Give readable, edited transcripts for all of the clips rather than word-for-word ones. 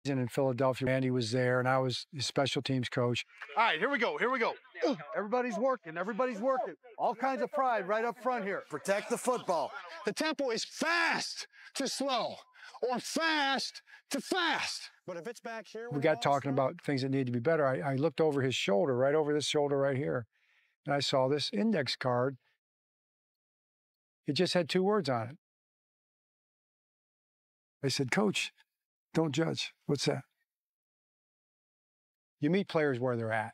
And in Philadelphia, Andy was there, and I was his special teams coach. All right, here we go. Here we go. Everybody's working. Everybody's working. All kinds of pride right up front here. Protect the football. The tempo is fast to slow or fast to fast. But if it's back here, We got talking about things that need to be better. I looked over his shoulder, right over this shoulder right here, and I saw this index card. It just had 2 words on it. I said, Coach, don't judge. What's that? You meet players where they're at.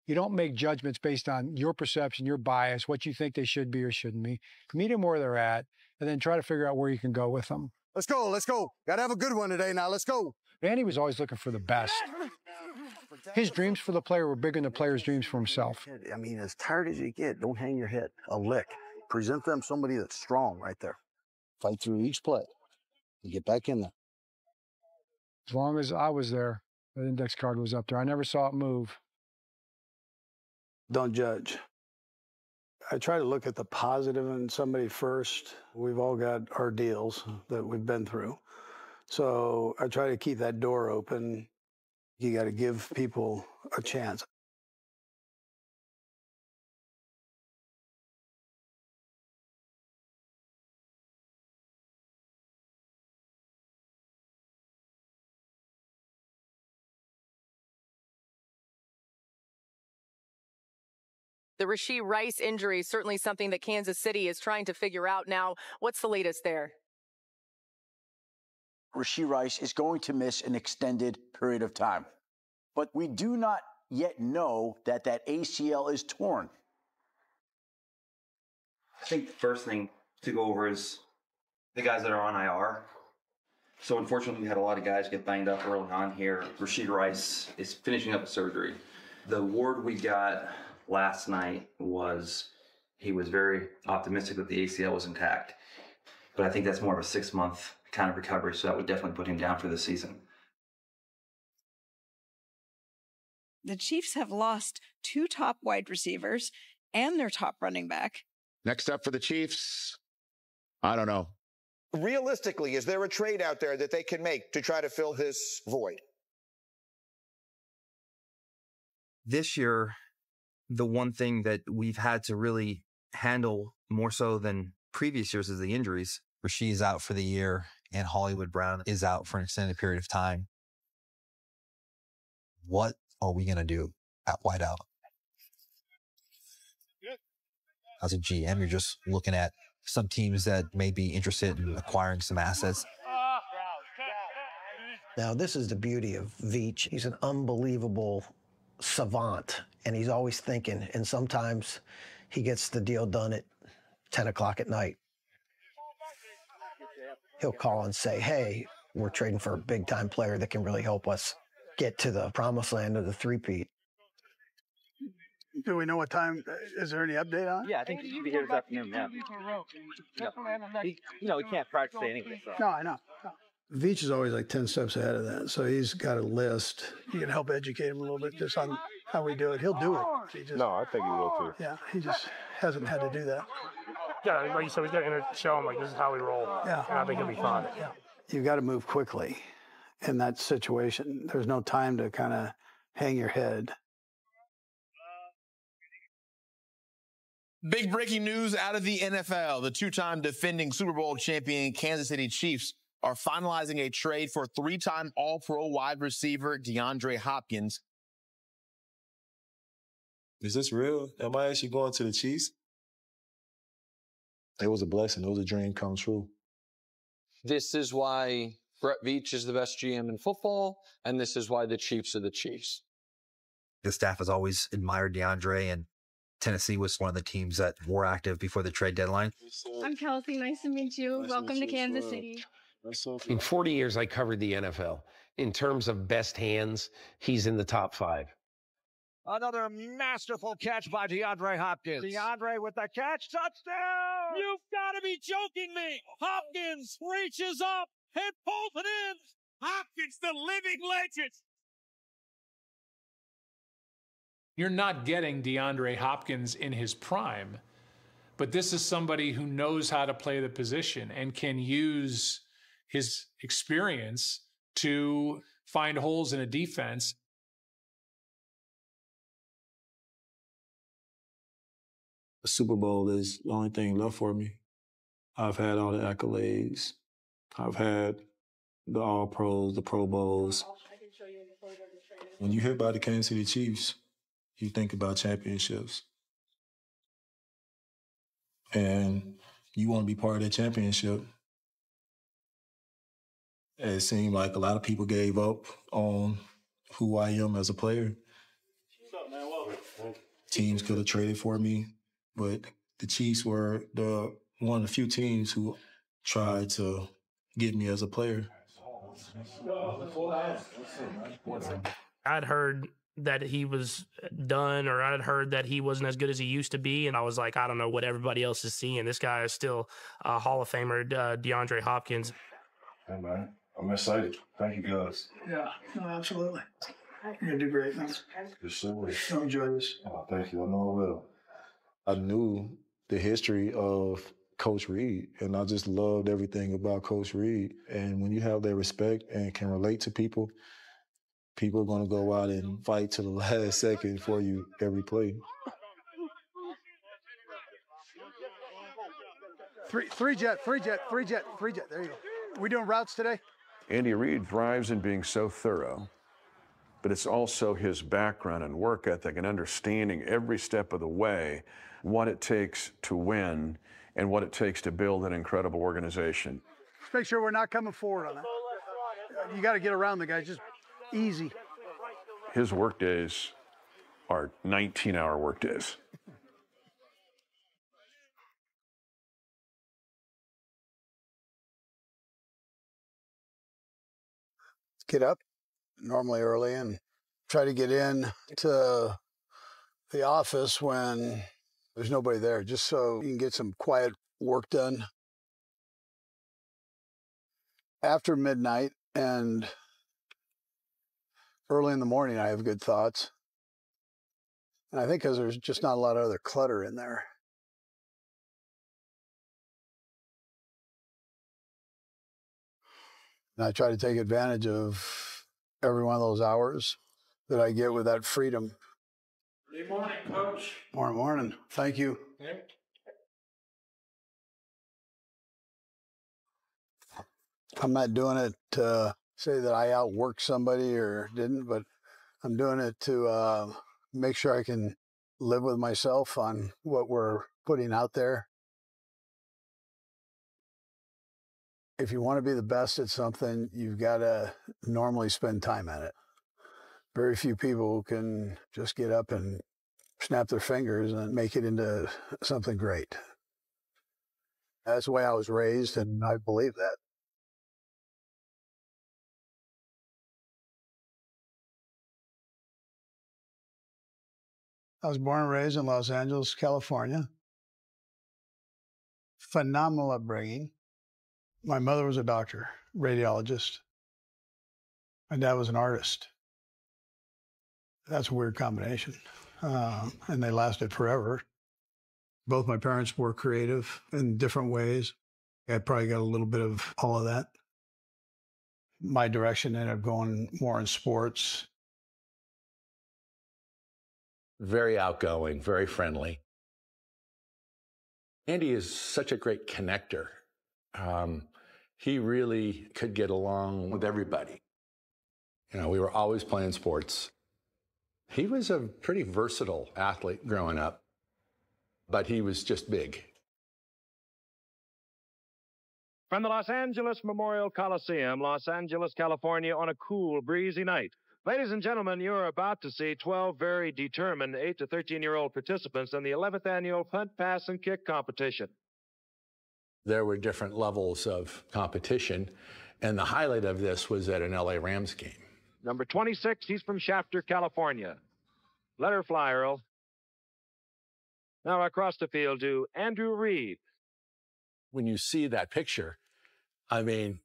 You don't make judgments based on your perception, your bias, what you think they should be or shouldn't be. Meet them where they're at, and then try to figure out where you can go with them. Let's go. Let's go. Got to have a good one today now. Let's go. Andy was always looking for the best. His dreams for the player were bigger than the player's dreams for himself. I mean, as tired as you get, don't hang your head. A lick. Present them somebody that's strong right there. Fight through each play and get back in there. As long as I was there, the index card was up there. I never saw it move. Don't judge. I try to look at the positive in somebody first. We've all got our deals that we've been through. So I try to keep that door open. You got to give people a chance. The Rashee Rice injury is certainly something that Kansas City is trying to figure out now. What's the latest there? Rashee Rice is going to miss an extended period of time. But we do not yet know that that ACL is torn. I think the first thing to go over is the guys that are on IR. So unfortunately, we had a lot of guys get banged up early on here. Rashee Rice is finishing up surgery. The word we got last night was he was very optimistic that the ACL was intact. But I think that's more of a 6-month kind of recovery, so that would definitely put him down for the season. The Chiefs have lost 2 top wide receivers and their top running back. Next up for the Chiefs, I don't know. Realistically, is there a trade out there that they can make to try to fill this void? This year, the one thing that we've had to really handle more so than previous years is the injuries. Rashee's out for the year, and Hollywood Brown is out for an extended period of time. What are we going to do at wideout? As a GM, you're just looking at some teams that may be interested in acquiring some assets. Now, this is the beauty of Veach. He's an unbelievable savant, and he's always thinking, and sometimes he gets the deal done at 10 o'clock at night. He'll call and say, hey, we're trading for a big-time player that can really help us get to the promised land of the three-peat. Do we know what time? Is there any update on it? Yeah, I think he should be here this afternoon, yeah. He can't practice anyway. So. No, I know. No. Veach is always like 10 steps ahead of that, so he's got a list. You can help educate him a little bit just on how we do it. He'll do it. No, I think he will too. Yeah, he just hasn't had to do that. Yeah, like you said, we got to show him, like, this is how we roll. Yeah. And I think he'll be fine. Yeah. You've got to move quickly in that situation. There's no time to kind of hang your head. Big breaking news out of the NFL. The 2-time defending Super Bowl champion Kansas City Chiefs are finalizing a trade for 3-time All-Pro wide receiver DeAndre Hopkins. Is this real? Am I actually going to the Chiefs? It was a blessing. It was a dream come true. This is why Brett Veach is the best GM in football, and this is why the Chiefs are the Chiefs. The staff has always admired DeAndre, and Tennessee was one of the teams that were active before the trade deadline. I'm Kelsey. Nice to meet you. Welcome to Kansas City. In 40 years, I covered the NFL. In terms of best hands, he's in the top 5. Another masterful catch by DeAndre Hopkins. DeAndre with the catch. Touchdown! You've got to be joking me. Hopkins reaches up and pulls it in. Hopkins, the living legend. You're not getting DeAndre Hopkins in his prime, but this is somebody who knows how to play the position and can use his experience to find holes in a defense. The Super Bowl is the only thing left for me. I've had all the accolades. I've had the All-Pros, the Pro Bowls. When you hear about the Kansas City Chiefs, you think about championships. And you want to be part of that championship. It seemed like a lot of people gave up on who I am as a player. Teams could have traded for me, but the Chiefs were one of the few teams who tried to get me as a player. I'd heard that he was done, or I'd heard that he wasn't as good as he used to be, and I was like, I don't know what everybody else is seeing. This guy is still a Hall of Famer, DeAndre Hopkins. Hey, man, I'm excited. Thank you, guys. Yeah, no, absolutely. You're going to do great, man. Yes, sir. I'll enjoy this. Oh, thank you. I know I will. I knew the history of Coach Reid, and I just loved everything about Coach Reid. And when you have that respect and can relate to people, people are going to go out and fight to the last second for you every play. Three jet. There you go. We doing routes today? Andy Reid thrives in being so thorough, but it's also his background and work ethic and understanding every step of the way what it takes to win and what it takes to build an incredible organization. Just make sure we're not coming forward on that. You got to get around the guys, just easy. His work days are 19-hour work days. Get up normally early and try to get in to the office when there's nobody there, just so you can get some quiet work done. After midnight and early in the morning, I have good thoughts. And I think because there's just not a lot of other clutter in there. And I try to take advantage of every one of those hours that I get with that freedom. Good morning, Coach. Morning. Thank you. Yep. I'm not doing it to say that I outworked somebody or didn't, but I'm doing it to make sure I can live with myself on what we're putting out there. If you want to be the best at something, you've got to normally spend time at it. Very few people can just get up and snap their fingers and make it into something great. That's the way I was raised, and I believe that. I was born and raised in Los Angeles, California. Phenomenal upbringing. My mother was a doctor, radiologist. My dad was an artist. That's a weird combination. And they lasted forever. Both my parents were creative in different ways. I probably got a little bit of all of that. My direction ended up going more in sports. Very outgoing, very friendly. Andy is such a great connector. He really could get along with everybody. You know, we were always playing sports. He was a pretty versatile athlete growing up, but he was just big. From the Los Angeles Memorial Coliseum, Los Angeles, California, on a cool, breezy night. Ladies and gentlemen, you're about to see 12 very determined 8 to 13-year-old participants in the 11th annual punt, pass, and kick competition. There were different levels of competition, and the highlight of this was at an LA Rams game. Number 26, he's from Shafter, California. Let her fly, Earl. Now across the field to Andy Reid. When you see that picture, I mean,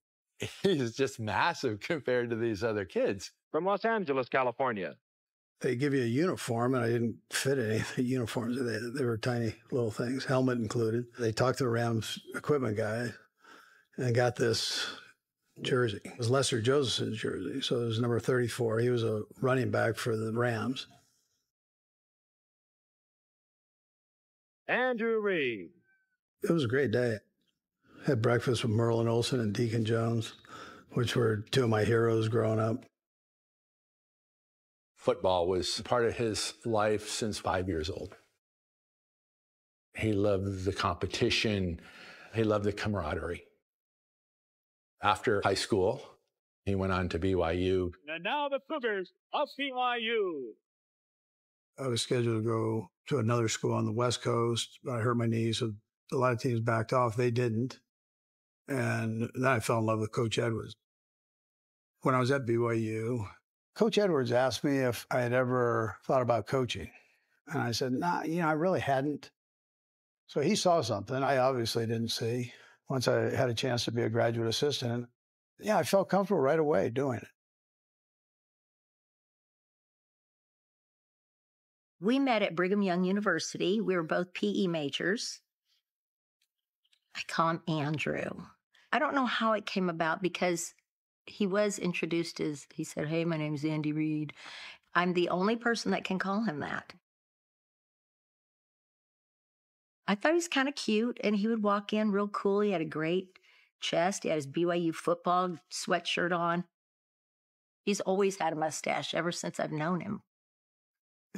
he's just massive compared to these other kids. From Los Angeles, California. They give you a uniform, and I didn't fit any of the uniforms. They were tiny little things, helmet included. They talked to the Rams equipment guy and got this jersey. It was Lester Josephson's jersey, so it was number 34. He was a running back for the Rams. Andrew Reid. It was a great day. Had breakfast with Merlin Olsen and Deacon Jones, which were two of my heroes growing up. Football was part of his life since 5 years old. He loved the competition. He loved the camaraderie. After high school, he went on to BYU. And now the Cougars of BYU. I was scheduled to go to another school on the West Coast, but I hurt my knee, so a lot of teams backed off. They didn't. And then I fell in love with Coach Edwards. When I was at BYU, Coach Edwards asked me if I had ever thought about coaching. And I said, nah, I really hadn't. So he saw something I obviously didn't see. Once I had a chance to be a graduate assistant, I felt comfortable right away doing it. We met at Brigham Young University. We were both PE majors. I call him Andrew. I don't know how it came about because he was introduced as, he said, hey, my name's Andy Reid. I'm the only person that can call him that. I thought he was kind of cute, and he would walk in real cool. He had a great chest. He had his BYU football sweatshirt on. He's always had a mustache ever since I've known him.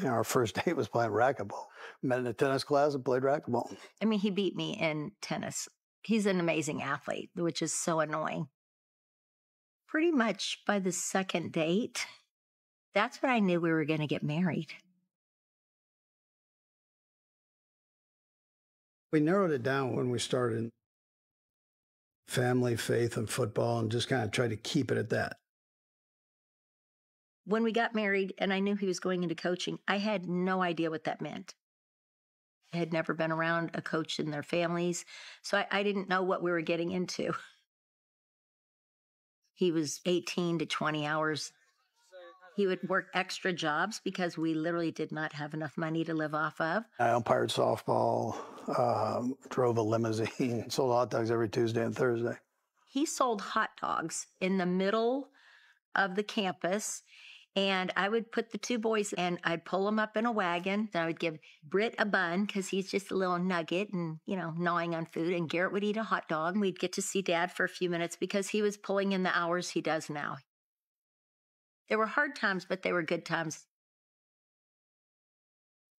Our first date was playing racquetball. Met in a tennis class and played racquetball. I mean, he beat me in tennis. He's an amazing athlete, which is so annoying. Pretty much by the second date, that's when I knew we were going to get married. We narrowed it down when we started. Family, faith, and football, and just kind of tried to keep it at that. When we got married and I knew he was going into coaching, I had no idea what that meant. I had never been around a coach in their families, so I didn't know what we were getting into. He was 18 to 20 hours. He would work extra jobs because we literally did not have enough money to live off of. I umpired softball, drove a limousine, sold hot dogs every Tuesday and Thursday. He sold hot dogs in the middle of the campus, and I would put the two boys and I'd pull them up in a wagon. Then I would give Britt a bun because he's just a little nugget and, gnawing on food. And Garrett would eat a hot dog. And we'd get to see Dad for a few minutes because he was pulling in the hours he does now. There were hard times, but they were good times.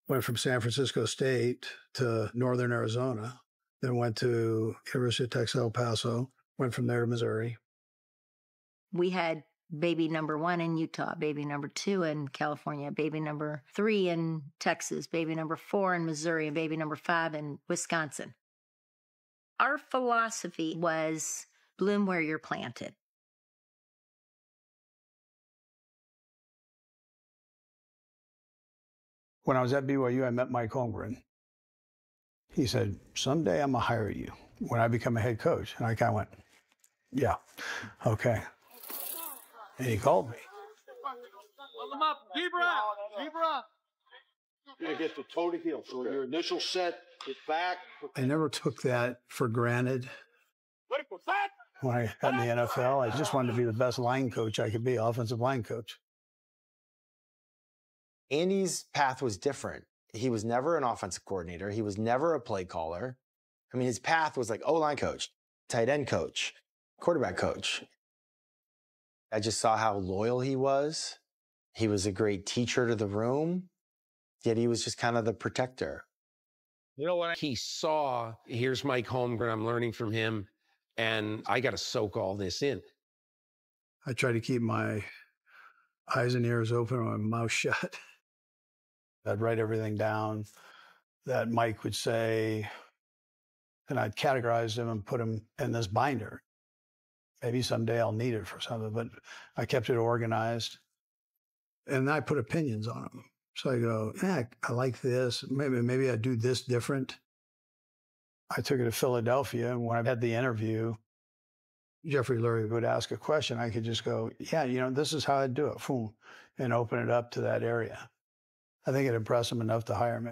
Went from San Francisco State to Northern Arizona, then went to University of Texas El Paso, went from there to Missouri. We had baby number 1 in Utah, baby number 2 in California, baby number 3 in Texas, baby number 4 in Missouri, and baby number 5 in Wisconsin. Our philosophy was bloom where you're planted. When I was at BYU, I met Mike Holmgren. He said, someday I'm going to hire you when I become a head coach. And I kind of went, yeah, okay. And he called me. Pull them up. Deep breath. Deep breath. You're going to get the toe to heel. So your initial set is back. I never took that for granted. When I got in the NFL, I just wanted to be the best line coach I could be, offensive line coach. Andy's path was different. He was never an offensive coordinator. He was never a play caller. I mean, his path was like O-line coach, tight end coach, quarterback coach. I just saw how loyal he was. He was a great teacher to the room, yet he was just kind of the protector. You know what? He saw, here's Mike Holmgren, I'm learning from him, and I got to soak all this in. I try to keep my eyes and ears open and my mouth shut. I'd write everything down that Mike would say, and I'd categorize them and put them in this binder. Maybe someday I'll need it for something, but I kept it organized. And I put opinions on them. So I go, yeah, I like this. Maybe I do this different. I took it to Philadelphia, and when I had the interview, Jeffrey Lurie would ask a question. I could just go, yeah, this is how I'd do it, boom, and open it up to that area. I think it impressed him enough to hire me.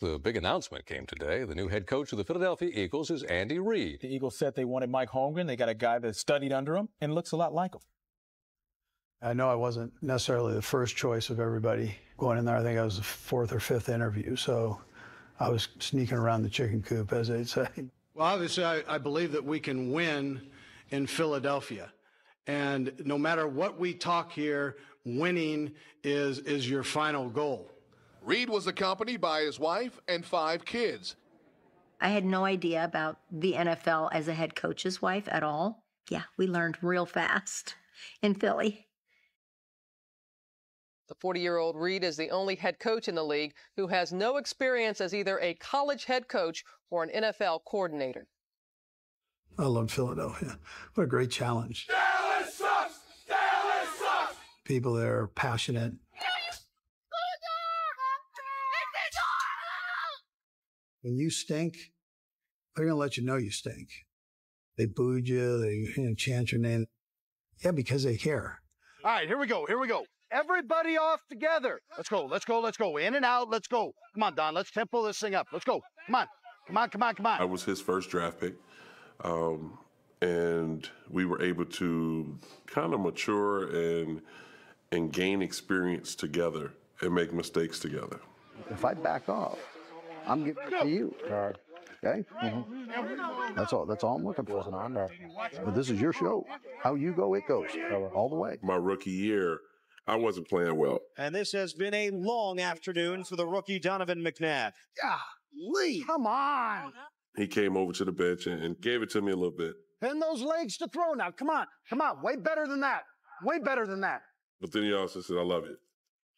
The big announcement came today. The new head coach of the Philadelphia Eagles is Andy Reid. The Eagles said they wanted Mike Holmgren. They got a guy that studied under him and looks a lot like him. I know I wasn't necessarily the first choice of everybody going in there. I think I was the fourth or fifth interview, so I was sneaking around the chicken coop, as they'd say. Well, obviously, I believe that we can win in Philadelphia. And no matter what we talk here, winning is your final goal. Reid was accompanied by his wife and 5 kids. I had no idea about the NFL as a head coach's wife at all. Yeah, we learned real fast in Philly. The 40-year-old Reid is the only head coach in the league who has no experience as either a college head coach or an NFL coordinator. I love Philadelphia. What a great challenge. Dallas sucks! Dallas sucks! People there are passionate. When you stink, they're going to let you know you stink. They booed you, they chant your name. Yeah, because they care. All right, here we go. Everybody off together. Let's go. In and out, let's go. Come on, Don, let's tempo this thing up. Let's go. Come on. I was his first draft pick, and we were able to kind of mature and gain experience together and make mistakes together. If I back off, I'm giving it to you. Okay? Mm-hmm. That's all I'm looking for. But this is your show. How you go, it goes. All the way. My rookie year, I wasn't playing well. And this has been a long afternoon for the rookie Donovan McNabb. Lee, come on. He came over to the bench and gave it to me a little bit. Pin those legs to throw now. Come on. Way better than that. But then he also said, I love it.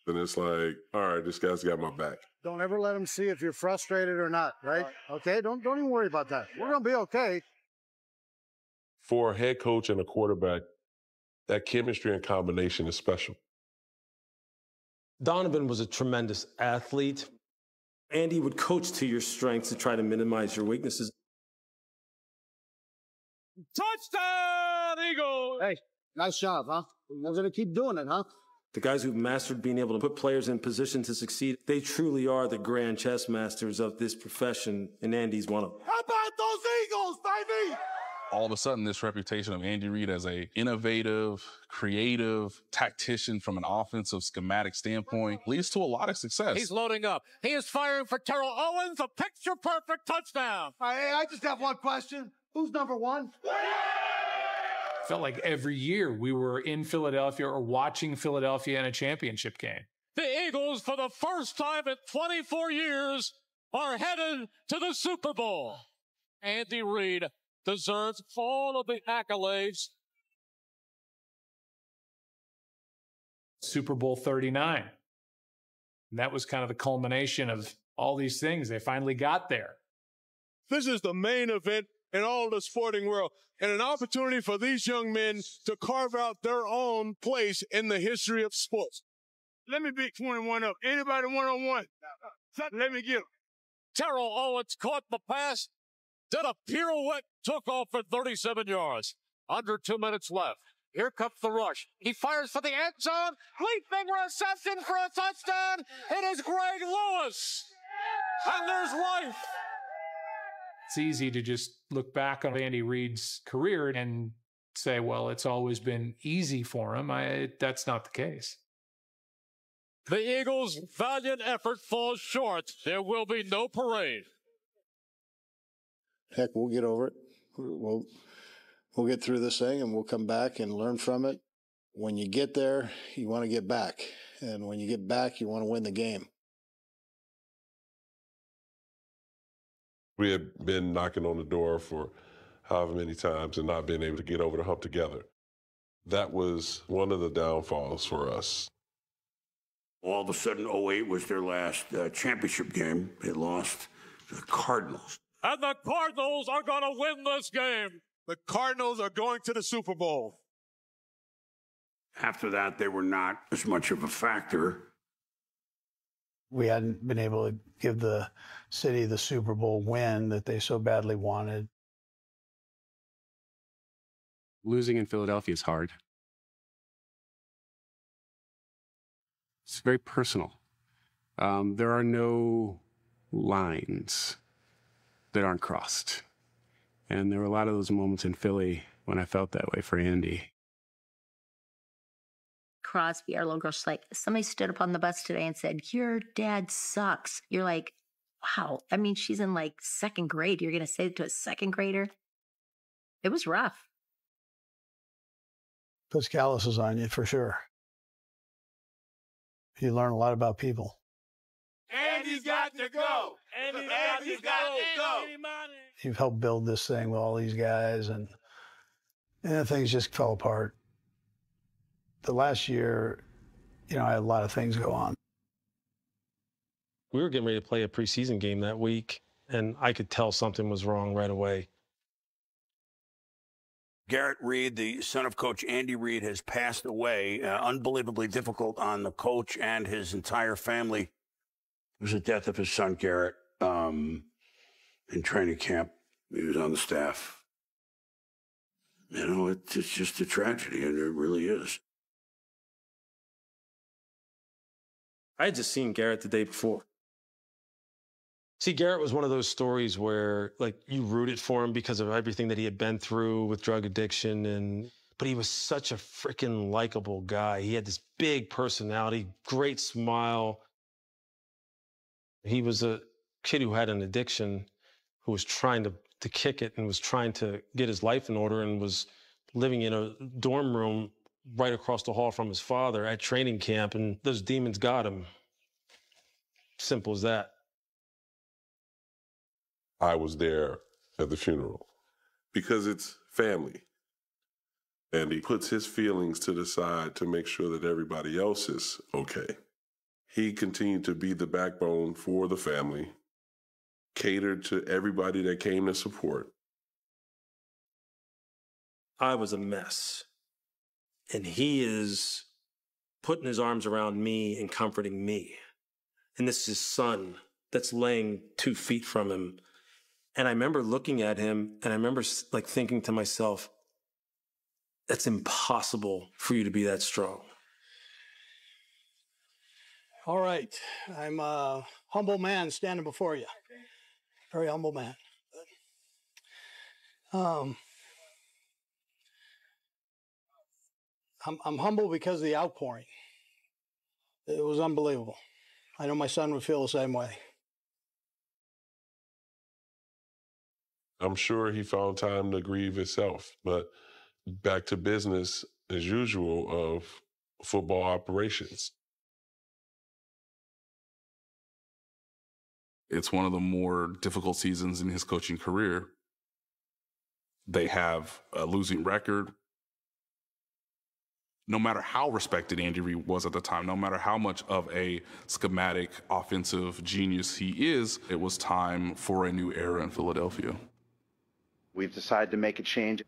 And it's like, all right, this guy's got my back. Don't ever let him see if you're frustrated or not, right? Okay, don't even worry about that. We're going to be okay. For a head coach and a quarterback, that chemistry and combination is special. Donovan was a tremendous athlete. Andy would coach to your strengths to try to minimize your weaknesses. Touchdown, Eagles! Hey, nice job, huh? We're going to keep doing it, huh? The guys who've mastered being able to put players in position to succeed, they truly are the grand chess masters of this profession, and Andy's one of them. How about those Eagles, baby? All of a sudden, this reputation of Andy Reid as a innovative, creative tactician from an offensive schematic standpoint leads to a lot of success. He's loading up. He is firing for Terrell Owens, a picture-perfect touchdown. I just have one question. Who's number one? Felt like every year we were in Philadelphia or watching Philadelphia in a championship game. The Eagles, for the first time in 24 years, are headed to the Super Bowl. Andy Reid deserves all of the accolades. Super Bowl 39. And that was kind of the culmination of all these things. They finally got there. This is the main event in all the sporting world, and an opportunity for these young men to carve out their own place in the history of sports. Let me beat 21 up. Anybody one-on-one? Let me get him. Terrell Owens caught the pass, did a pirouette, took off for 37 yards. Under 2 minutes left. Here comes the rush. He fires for the end zone. Leaping reception for a touchdown. It is Greg Lewis. And there's life. It's easy to just look back on Andy Reid's career and say, well, it's always been easy for him. That's not the case. The Eagles' valiant effort falls short. There will be no parade. Heck, we'll get over it. We'll get through this thing, and we'll come back and learn from it. When you get there, you want to get back. And when you get back, you want to win the game. We had been knocking on the door for however many times and not being able to get over the hump together. That was one of the downfalls for us. All of a sudden, 08 was their last championship game. They lost to the Cardinals. And the Cardinals are going to win this game. The Cardinals are going to the Super Bowl. After that, they were not as much of a factor. We hadn't been able to give the city the Super Bowl win that they so badly wanted. Losing in Philadelphia is hard. It's very personal. There are no lines that aren't crossed. And there were a lot of those moments in Philly when I felt that way for Andy. Crosby, our little girl, she's like, somebody stood up on the bus today and said, your dad sucks. You're like, wow. I mean, she's in like second grade. You're going to say it to a second grader? It was rough. Puts calluses on you for sure. You learn a lot about people. Andy's got to go. Andy's got to go. You've helped build this thing with all these guys, and things just fell apart. The last year, I had a lot of things go on. We were getting ready to play a preseason game that week, and I could tell something was wrong right away. Garrett Reid, the son of Coach Andy Reid, has passed away. Unbelievably difficult on the coach and his entire family. It was the death of his son, Garrett, in training camp. He was on the staff. It's just a tragedy, and it really is. I had just seen Garrett the day before. See, Garrett was one of those stories where, you rooted for him because of everything that he had been through with drug addiction, but he was such a freaking likable guy. He had this big personality, great smile. He was a kid who had an addiction, who was trying to kick it and was trying to get his life in order and was living in a dorm room right across the hall from his father at training camp, and those demons got him. Simple as that. I was there at the funeral because it's family. And he puts his feelings to the side to make sure that everybody else is okay. He continued to be the backbone for the family, catered to everybody that came to support. I was a mess. And he is putting his arms around me and comforting me. And this is his son that's laying 2 feet from him. And I remember looking at him, and I remember thinking to myself, that's impossible for you to be that strong. All right. I'm a humble man standing before you. Very humble man. I'm humble because of the outpouring. It was unbelievable. I know my son would feel the same way. I'm sure he found time to grieve himself, but back to business as usual of football operations. It's one of the more difficult seasons in his coaching career. They have a losing record. No matter how respected Andy Reid was at the time, no matter how much of a schematic offensive genius he is, it was time for a new era in Philadelphia. We've decided to make a change.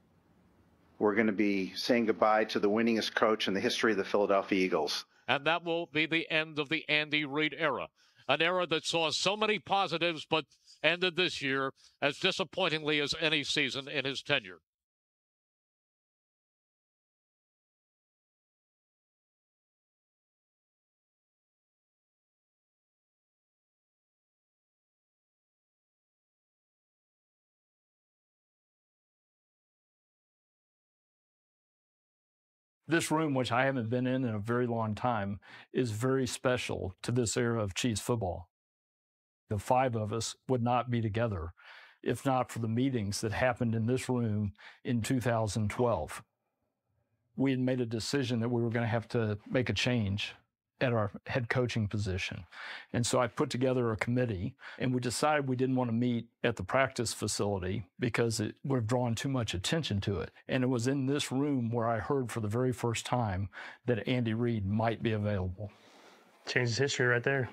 We're going to be saying goodbye to the winningest coach in the history of the Philadelphia Eagles. And that will be the end of the Andy Reid era. An era that saw so many positives, but ended this year as disappointingly as any season in his tenure. This room, which I haven't been in a very long time, is very special to this era of Chiefs football. The 5 of us would not be together if not for the meetings that happened in this room in 2012. We had made a decision that we were going to have to make a change at our head coaching position. And so I put together a committee, and we decided we didn't want to meet at the practice facility because it would have drawn too much attention to it. And it was in this room where I heard for the very first time that Andy Reid might be available. Changes history right there.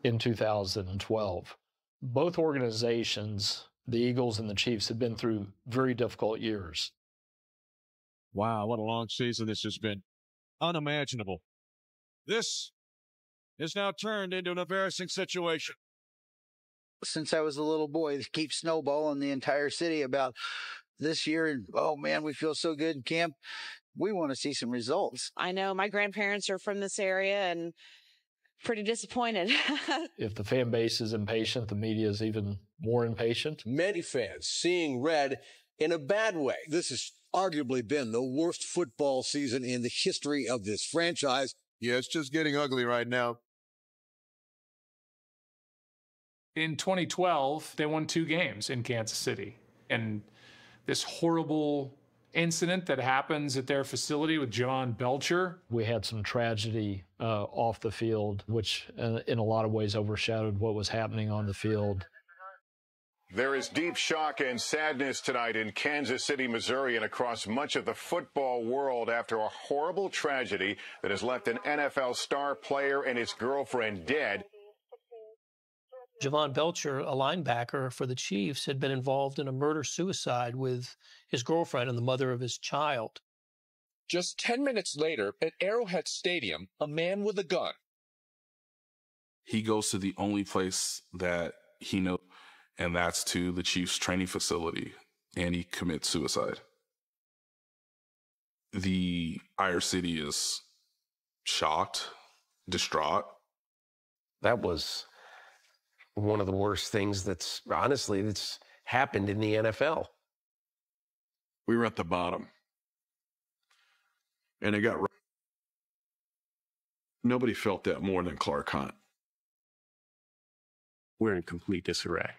In 2012, both organizations, the Eagles and the Chiefs, had been through very difficult years. Wow, what a long season this has been. Unimaginable. This is now turned into an embarrassing situation. Since I was a little boy, they keep snowballing the entire city about this year. And, oh, man, we feel so good in camp. We want to see some results. I know my grandparents are from this area, and pretty disappointed. If the fan base is impatient, the media is even more impatient. Many fans seeing red in a bad way. This has arguably been the worst football season in the history of this franchise. Yeah, it's just getting ugly right now. In 2012, they won 2 games in Kansas City. And this horrible incident that happens at their facility with John Belcher. We had some tragedy off the field, which in a lot of ways overshadowed what was happening on the field. There is deep shock and sadness tonight in Kansas City, Missouri, and across much of the football world after a horrible tragedy that has left an NFL star player and his girlfriend dead. Javon Belcher, a linebacker for the Chiefs, had been involved in a murder-suicide with his girlfriend and the mother of his child. Just 10 minutes later, at Arrowhead Stadium, a man with a gun. He goes to the only place that he knows, and that's to the Chiefs training facility, and he commits suicide. The entire city is shocked, distraught. That was one of the worst things that's happened in the NFL. We were at the bottom. And it got... Nobody felt that more than Clark Hunt. We're in complete disarray.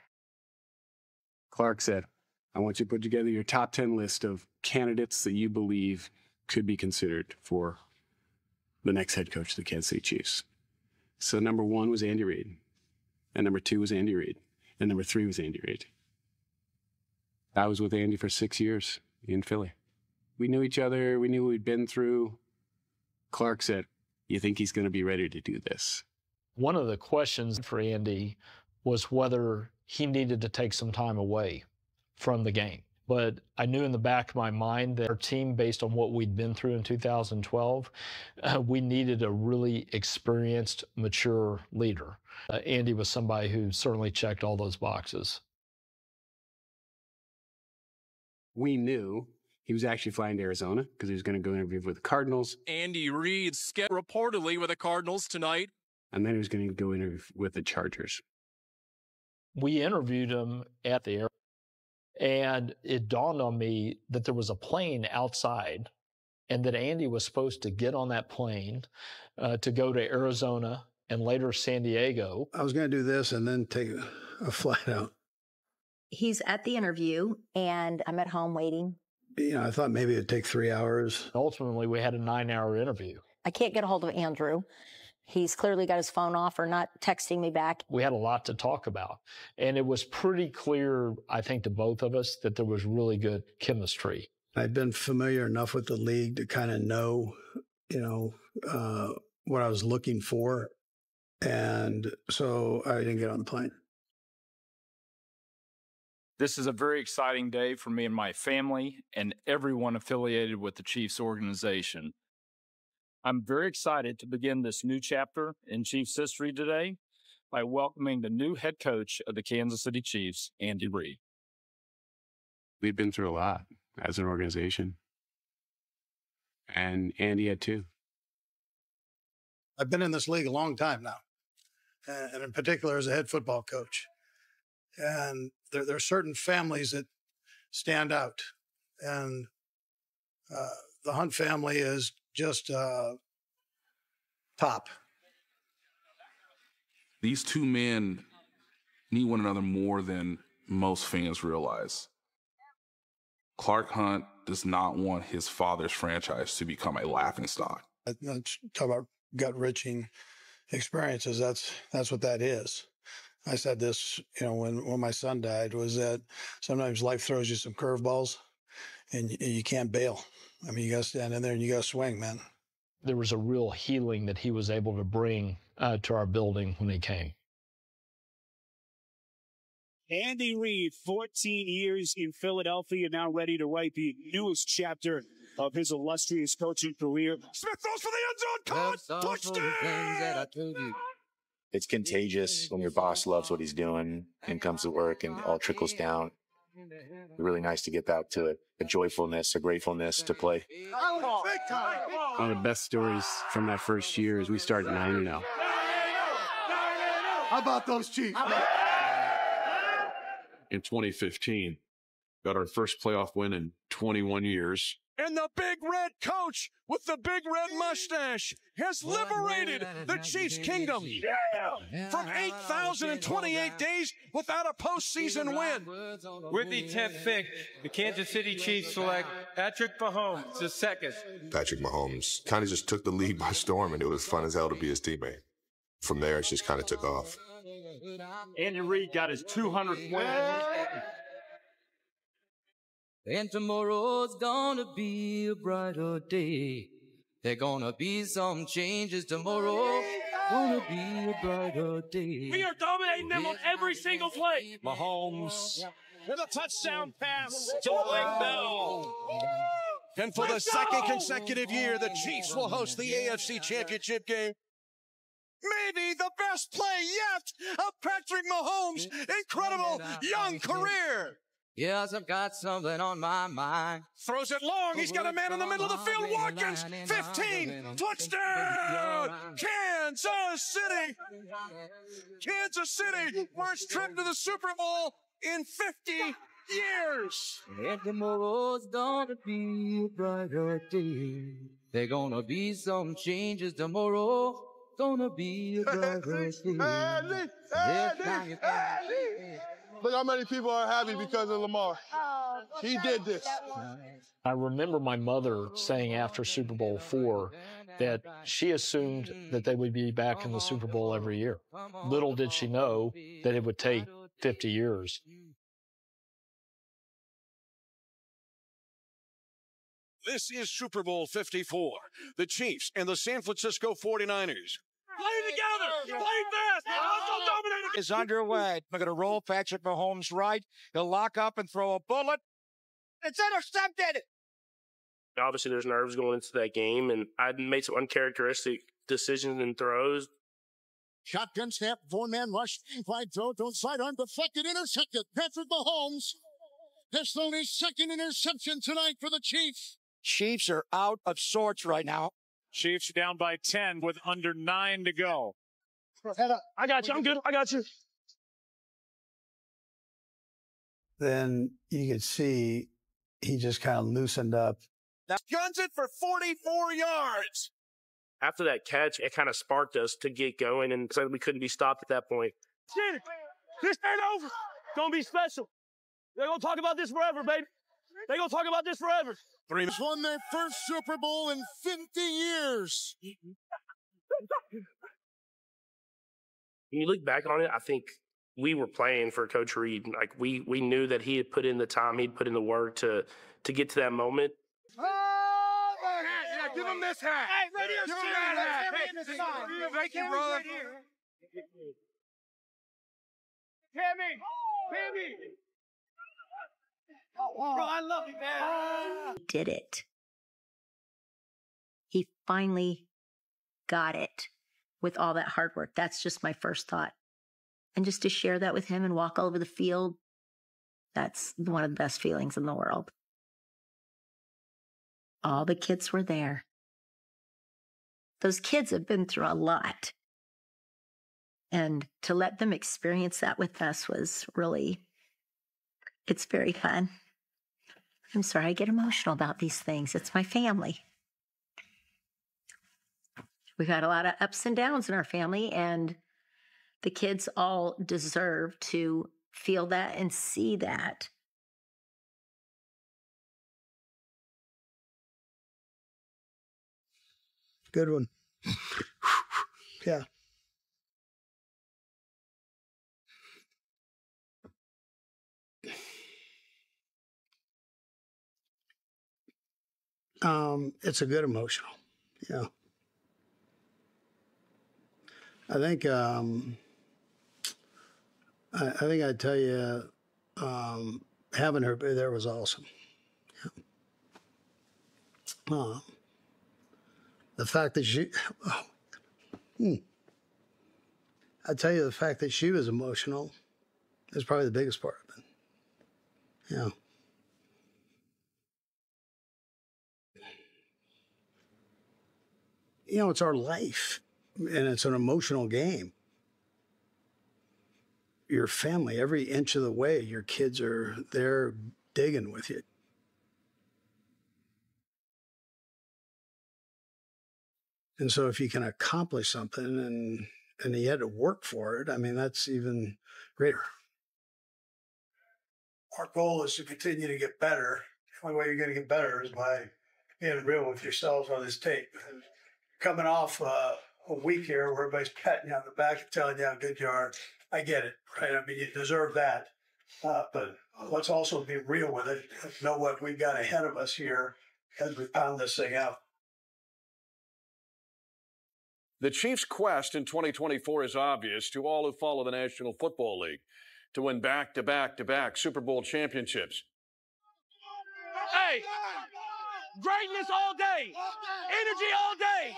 Clark said, I want you to put together your top 10 list of candidates that you believe could be considered for the next head coach of the Kansas City Chiefs. So number 1 was Andy Reid. And number 2 was Andy Reid. And number 3 was Andy Reid. I was with Andy for 6 years in Philly. We knew each other. We knew what we'd been through. Clark said, you think he's going to be ready to do this? One of the questions for Andy was whether he needed to take some time away from the game. But I knew in the back of my mind that our team, based on what we'd been through in 2012, we needed a really experienced, mature leader. Andy was somebody who certainly checked all those boxes. We knew he was actually flying to Arizona because he was going to go interview with the Cardinals. Andy Reid reportedly with the Cardinals tonight. And then he was going to go interview with the Chargers. We interviewed him at the airport, and it dawned on me that there was a plane outside and that Andy was supposed to get on that plane to go to Arizona and later San Diego. I was going to do this and then take a flight out. He's at the interview, and I'm at home waiting. You know, I thought maybe it'd take 3 hours. Ultimately, we had a 9-hour interview. I can't get a hold of Andrew. He's clearly got his phone off or not texting me back. We had a lot to talk about. And it was pretty clear, I think, to both of us that there was really good chemistry. I'd been familiar enough with the league to kind of know, what I was looking for. And so I didn't get on the plane. This is a very exciting day for me and my family and everyone affiliated with the Chiefs organization. I'm very excited to begin this new chapter in Chiefs history today by welcoming the new head coach of the Kansas City Chiefs, Andy Reid. We'd been through a lot as an organization, and Andy had too. I've been in this league a long time now, and in particular as a head football coach. And there are certain families that stand out, and the Hunt family is just top. These two men need one another more than most fans realize. Clark Hunt does not want his father's franchise to become a laughingstock. Talk about gut-wrenching experiences. That's what that is. I said this, when my son died, was that sometimes life throws you some curveballs, and you can't bail. I mean, you got to stand in there and you got to swing, man. There was a real healing that he was able to bring to our building when he came. Andy Reid, 14 years in Philadelphia, now ready to write the newest chapter of his illustrious coaching career. Smith throws for the end zone. Touchdown! It's contagious when your boss loves what he's doing and comes to work and all trickles down. Really nice to get back to a joyfulness, a gratefulness to play. One of the best stories from that first year is we started 9-0. How about those Chiefs? In 2015, got our first playoff win in 21 years. And the big red coach with the big red mustache has liberated the Chiefs kingdom from 8,028 days without a postseason win. With the 10th pick, the Kansas City Chiefs select Patrick Mahomes the second. Patrick Mahomes kind of just took the league by storm, and it was fun as hell to be his teammate. From there, it just kind of took off. Andy Reid got his 200th win. And tomorrow's gonna be a brighter day. There gonna be some changes tomorrow. Gonna be a brighter day. We are dominating them on every single play. Mahomes with a touchdown pass to Blake Bell. And for the second consecutive year, the Chiefs will host the AFC Championship game. Maybe the best play yet of Patrick Mahomes' incredible young career. Yes, I've got something on my mind. Throws it long. He's got a man in the middle of the field. Watkins, 15, touchdown, Kansas City. Kansas City, first trip to the Super Bowl in 50 years. And tomorrow's gonna be a brighter day. There gonna be some changes tomorrow. Gonna be a brighter day. Look how many people are happy because of Lamar. He did this. I remember my mother saying after Super Bowl IV that she assumed that they would be back in the Super Bowl every year. Little did she know that it would take 50 years. This is Super Bowl 54. The Chiefs and the San Francisco 49ers. Play together! Play fast! Also dominating! Is underway. We're going to roll Patrick Mahomes right. He'll lock up and throw a bullet. It's intercepted! Obviously, there's nerves going into that game, and I made some uncharacteristic decisions and throws. Shotgun snap, four-man rush, wide throw, don't sidearm, deflected, intercepted. Patrick Mahomes has thrown his second interception tonight for the Chiefs. Chiefs are out of sorts right now. Chiefs are down by 10 with under 9 to go. I got you. I'm good. I got you. Then you could see he just kind of loosened up. Now guns it for 44 yards. After that catch, it kind of sparked us to get going, and so we couldn't be stopped at that point. This ain't over. It's going to be special. They're going to talk about this forever, baby. They're going to talk about this forever. Three won their first Super Bowl in 50 years. When you look back on it, I think we were playing for Coach Reid. Like we knew that he had put in the time, he'd put in the work to get to that moment. Oh, yeah, give him this hat. Hey, right here, give him that hat. Thank you, brother. Tammy. Bro, I love you, man. He did it. He finally got it with all that hard work. That's just my first thought. And just to share that with him and walk all over the field, that's one of the best feelings in the world. All the kids were there. Those kids have been through a lot. And to let them experience that with us was really, it's very fun. I'm sorry, I get emotional about these things. It's my family. We've had a lot of ups and downs in our family, and the kids all deserve to feel that and see that. Good one. Yeah. It's a good emotional. Yeah. I think I'd tell you, having her there was awesome. Yeah. The fact that I tell you, the fact that she was emotional is probably the biggest part of it. Yeah. You know, it's our life, and it's an emotional game. your family. Every inch of the way, your kids are there digging with you. And so if you can accomplish something and you had to work for it, I mean, that's even greater. Our goal is to continue to get better. The only way you're going to get better is by being real with yourselves on this tape. And coming off a week here where everybody's patting you on the back and telling you how good you are, I get it, right? I mean, you deserve that. But let's also be real with it. Know what we've got ahead of us here as we pound this thing out. The Chiefs' quest in 2024 is obvious to all who follow the National Football League, to win back-to-back-to-back Super Bowl championships. Hey, greatness all day, energy all day,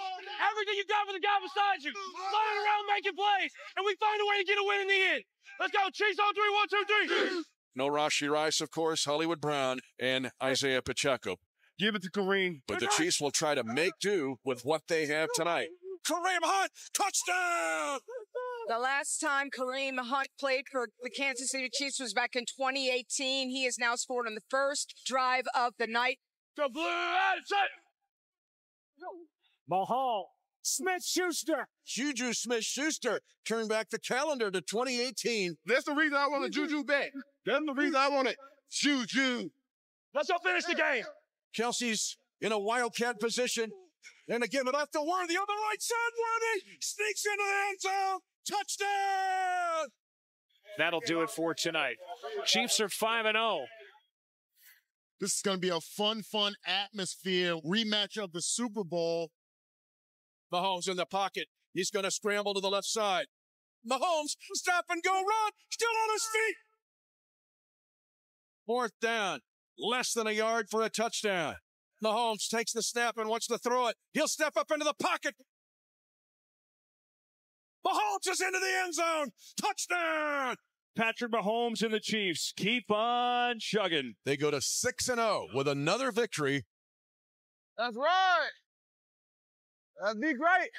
everything you got for the guy beside you, flying around making plays, and we find a way to get a win in the end. Let's go, Chiefs on 3, 1, 2, 3. No Rashee Rice, of course, Hollywood Brown, and Isaiah Pacheco. Give it to Kareem. But the Chiefs will try to make do with what they have tonight. Kareem Hunt, touchdown! The last time Kareem Hunt played for the Kansas City Chiefs was back in 2018. He has now scored on the first drive of the night. The blue out of sight. Mahomes, Smith-Schuster. Juju Smith-Schuster turned back the calendar to 2018. That's the reason I wanted Juju back. That's the reason I wanted Juju. Let's go finish the game. Kelsey's in a wildcat position. And again, it off to Worthy on the right side. Worthy sneaks into the end zone. Touchdown! That'll do it for tonight. Chiefs are 5-0. This is going to be a fun atmosphere. Rematch of the Super Bowl. Mahomes in the pocket. He's going to scramble to the left side. Mahomes, stop and go run. Still on his feet. 4th down. Less than a yard for a touchdown. Mahomes takes the snap and wants to throw it. He'll step up into the pocket. Mahomes is into the end zone. Touchdown! Patrick Mahomes and the Chiefs keep on chugging. They go to 6-0 with another victory. That's right. That'd be great.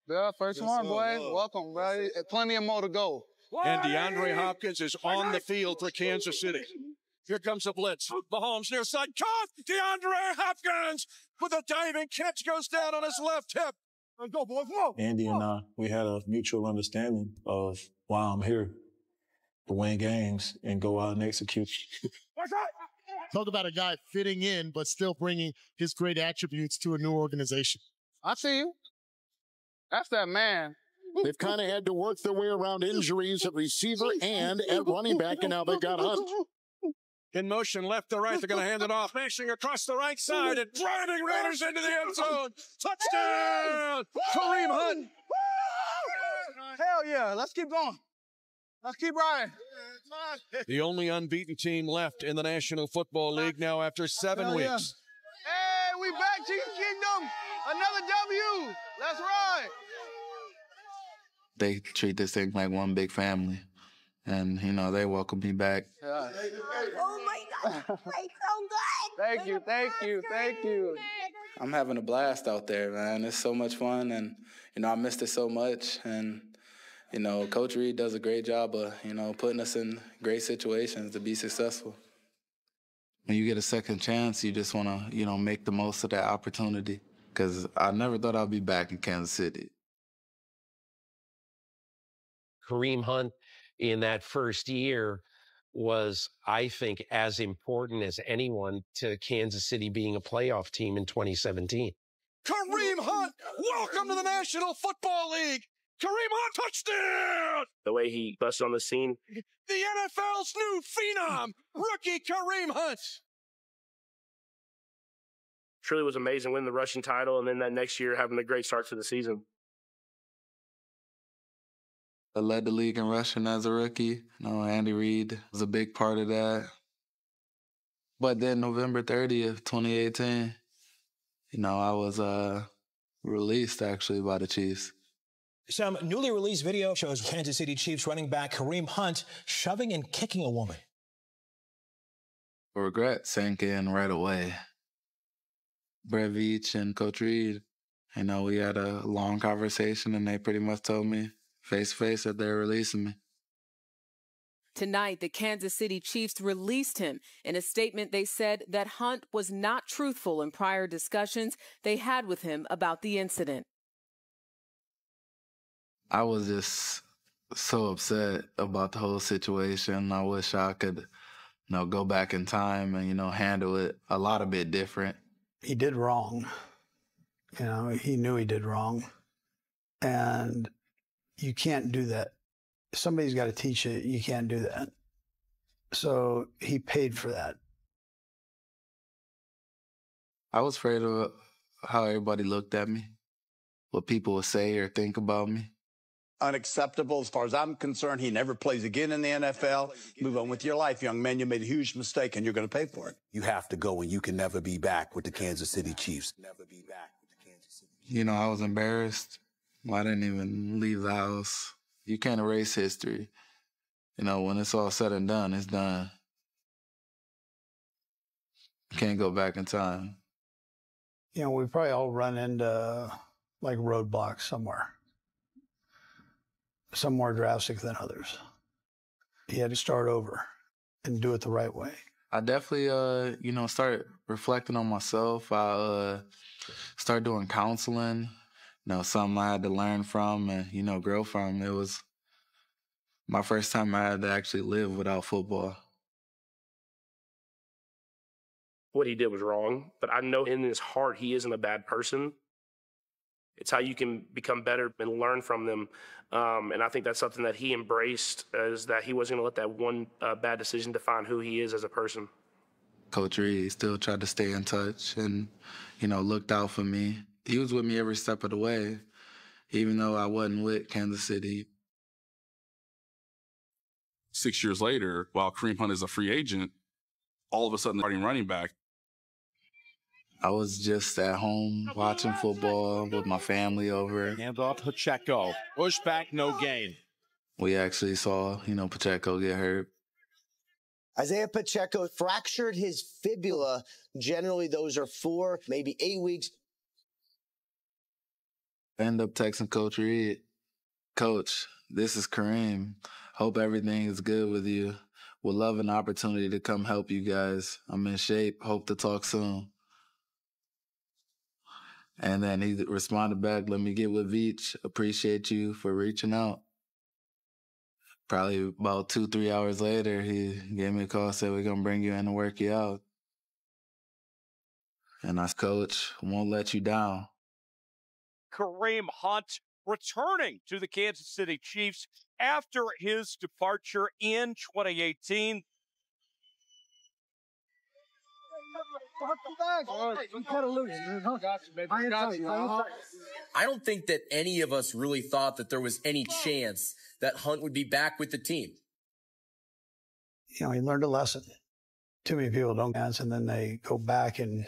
Yeah, first one, boy. Welcome, bro. Plenty of more to go. And DeAndre Hopkins is on the field for Kansas City. Here comes a blitz. Mahomes near side. Caught! DeAndre Hopkins with a diving catch goes down on his left hip. Let's go, boys. Whoa. Andy and I, we had a mutual understanding of why I'm here, to win games and go out and execute. Talk about a guy fitting in, but still bringing his great attributes to a new organization. I see you. That's that man. They've kind of had to work their way around injuries at receiver and at running back, and now they got Hunt. In motion, left to right, they're going to hand it off. Mashing across the right side and driving Raiders into the end zone. Touchdown! Kareem Hunt. Hell yeah, let's keep going. Let's keep riding. The only unbeaten team left in the National Football League now after 7 weeks. Yeah. Hey, we back, Chiefs Kingdom. Another W. Let's ride. They treat this thing like one big family. And, you know, they welcome me back. Yeah. Oh, my God. It's so good. Thank you, thank you, thank you. I'm having a blast out there, man. It's so much fun, and, you know, I missed it so much. And, you know, Coach Reid does a great job of, you know, putting us in great situations to be successful. When you get a second chance, you just want to, you know, make the most of that opportunity, because I never thought I'd be back in Kansas City. Kareem Hunt in that first year was, I think, as important as anyone to Kansas City being a playoff team in 2017. Kareem Hunt, welcome to the National Football League. Kareem Hunt, touchdown! The way he busted on the scene. The NFL's new phenom, rookie Kareem Hunt. Truly was amazing winning the rushing title, and then that next year having a great start to the season. I led the league in rushing as a rookie. You know, Andy Reid was a big part of that. But then November 30th, 2018, you know, I was released, actually, by the Chiefs. Some newly released video shows Kansas City Chiefs running back Kareem Hunt shoving and kicking a woman. Regret sank in right away. Brett Veach and Coach Reid, you know, we had a long conversation, and they pretty much told me face-to-face that they're releasing me. Tonight, the Kansas City Chiefs released him. In a statement, they said that Hunt was not truthful in prior discussions they had with him about the incident. I was just so upset about the whole situation. I wish I could, go back in time and, handle it a lot a bit different. He did wrong. He knew he did wrong. And you can't do that. Somebody's got to teach you you can't do that. So he paid for that. I was afraid of how everybody looked at me, what people would say or think about me. Unacceptable as far as I'm concerned. He never plays again in the NFL. Move on with your life, young man. You made a huge mistake, and you're going to pay for it. You have to go, and you can never be back with the Kansas City Chiefs. Never be back with the Kansas City. I was embarrassed. I didn't even leave the house. You can't erase history. When it's all said and done, it's done. You can't go back in time. We probably all run into roadblocks somewhere. Some more drastic than others. He had to start over and do it the right way. I definitely, started reflecting on myself. I started doing counseling. Something I had to learn from and, grow from. It was my first time I had to actually live without football. What he did was wrong, but I know in his heart he isn't a bad person. It's how you can become better and learn from them. And I think that's something that he embraced, is that he wasn't going to let that one bad decision define who he is as a person. Coach Reid still tried to stay in touch and, looked out for me. He was with me every step of the way, even though I wasn't with Kansas City. 6 years later, while Kareem Hunt is a free agent, all of a sudden starting running back. I was just at home watching football with my family over. Hands off Pacheco. Push back, no gain. We actually saw, Pacheco get hurt. Isaiah Pacheco fractured his fibula. Generally, those are 4, maybe 8 weeks. I ended up texting Coach Reid. Coach, this is Kareem. Hope everything is good with you. Would love an opportunity to come help you guys. I'm in shape. Hope to talk soon. And then he responded back, let me get with Veach. Appreciate you for reaching out. Probably about 2-3 hours later, he gave me a call, said, we're going to bring you in and work you out. And I said, Coach, won't let you down. Kareem Hunt returning to the Kansas City Chiefs after his departure in 2018. I don't think that any of us really thought that there was any chance that Hunt would be back with the team. He learned a lesson. Too many people don't dance, and then they go back and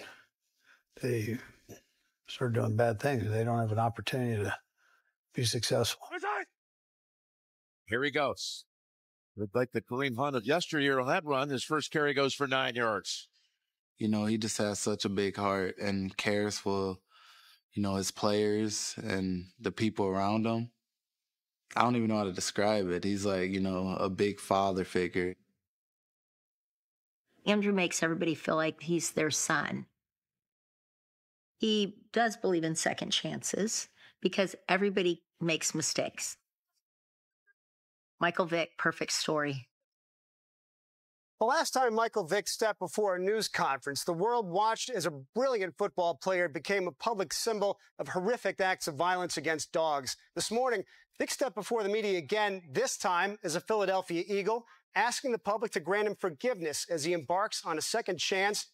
they start doing bad things. They don't have an opportunity to be successful. Here he goes. Looked like the Kareem Hunt of yesteryear on that run. His first carry goes for 9 yards. He just has such a big heart and cares for, his players and the people around him. I don't even know how to describe it. He's like, a big father figure. Andrew makes everybody feel like he's their son. He does believe in second chances because everybody makes mistakes. Michael Vick, perfect story. The last time Michael Vick stepped before a news conference, the world watched as a brilliant football player became a public symbol of horrific acts of violence against dogs. This morning, Vick stepped before the media again, this time as a Philadelphia Eagle, asking the public to grant him forgiveness as he embarks on a second chance.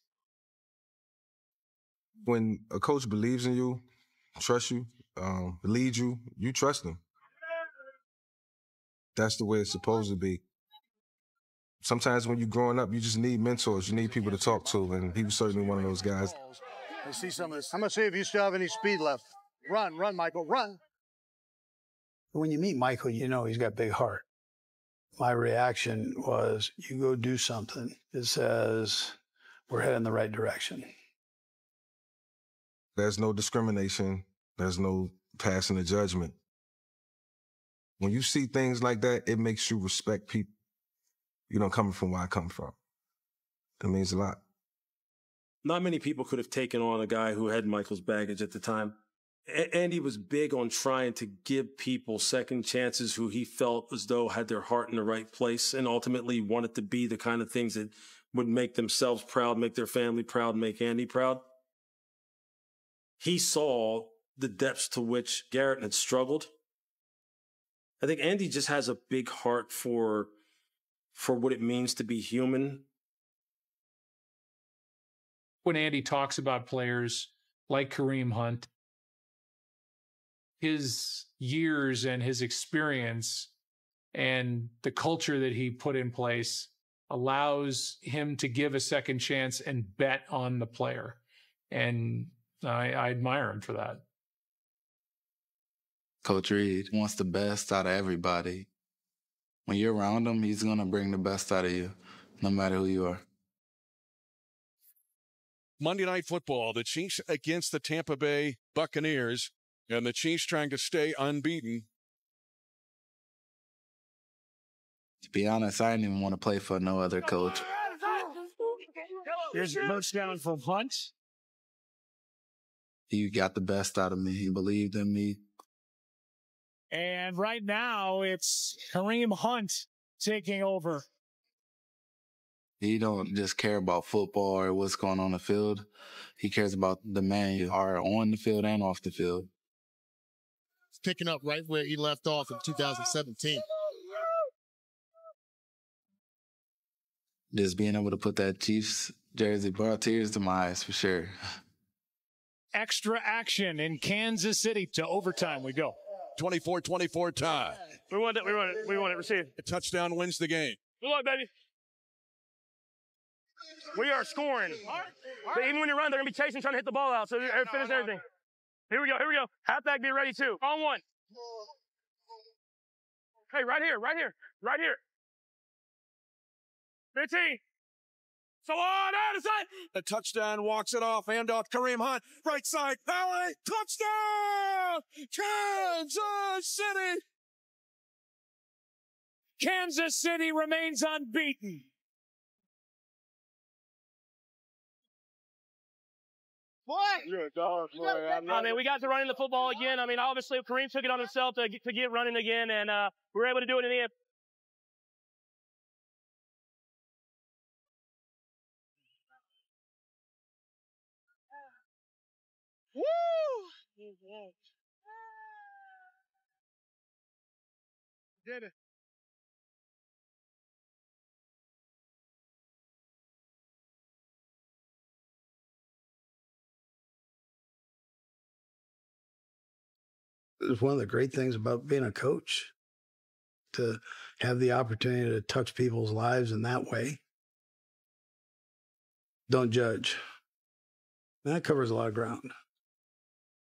When a coach believes in you, trusts you, leads you, you trust them. That's the way it's supposed to be. Sometimes when you're growing up, you just need mentors. You need people to talk to, and he was certainly one of those guys. Let's see some of this. I'm going to see if you still have any speed left. Run, Michael, run. When you meet Michael, he's got a big heart. My reaction was, you go do something that says we're heading in the right direction. There's no discrimination. There's no passing a judgment. When you see things like that, it makes you respect people. coming from where I come from. It means a lot. Not many people could have taken on a guy who had Michael's baggage at the time. Andy was big on trying to give people second chances who he felt as though had their heart in the right place and ultimately wanted to be the kind of things that would make themselves proud, make their family proud, make Andy proud. He saw the depths to which Garrett had struggled. I think Andy just has a big heart for what it means to be human. When Andy talks about players like Kareem Hunt, his years and his experience and the culture that he put in place allows him to give a second chance and bet on the player. And I admire him for that. Coach Reid wants the best out of everybody. When you're around him, he's going to bring the best out of you, no matter who you are. Monday Night Football, the Chiefs against the Tampa Bay Buccaneers, and the Chiefs trying to stay unbeaten. To be honest, I didn't even want to play for no other coach. Here's a touchdown from Hunt. He got the best out of me. He believed in me. And right now, it's Kareem Hunt taking over. He don't just care about football or what's going on the field. He cares about the man you are on the field and off the field. It's picking up right where he left off in 2017. Just being able to put that Chiefs jersey brought tears to my eyes for sure. Extra action in Kansas City to overtime we go. 24-24 tie. We want it. Receive. A touchdown wins the game. Good luck, baby. We are scoring. But even when you run, they're going to be chasing, trying to hit the ball out. So finish everything. Here we go. Halfback, be ready too. On one. Hey, right here. 15. So on, out of sight. A touchdown, walks it off, hand off Kareem Hunt, right side, Valley, touchdown! Kansas City! Kansas City remains unbeaten. Boy! You're a dog, boy. I mean, we got to running the football again. I mean, obviously, Kareem took it on himself to get running again, and we were able to do it in the end. Woo! Did it. It's one of the great things about being a coach, to have the opportunity to touch people's lives in that way. Don't judge. And that covers a lot of ground.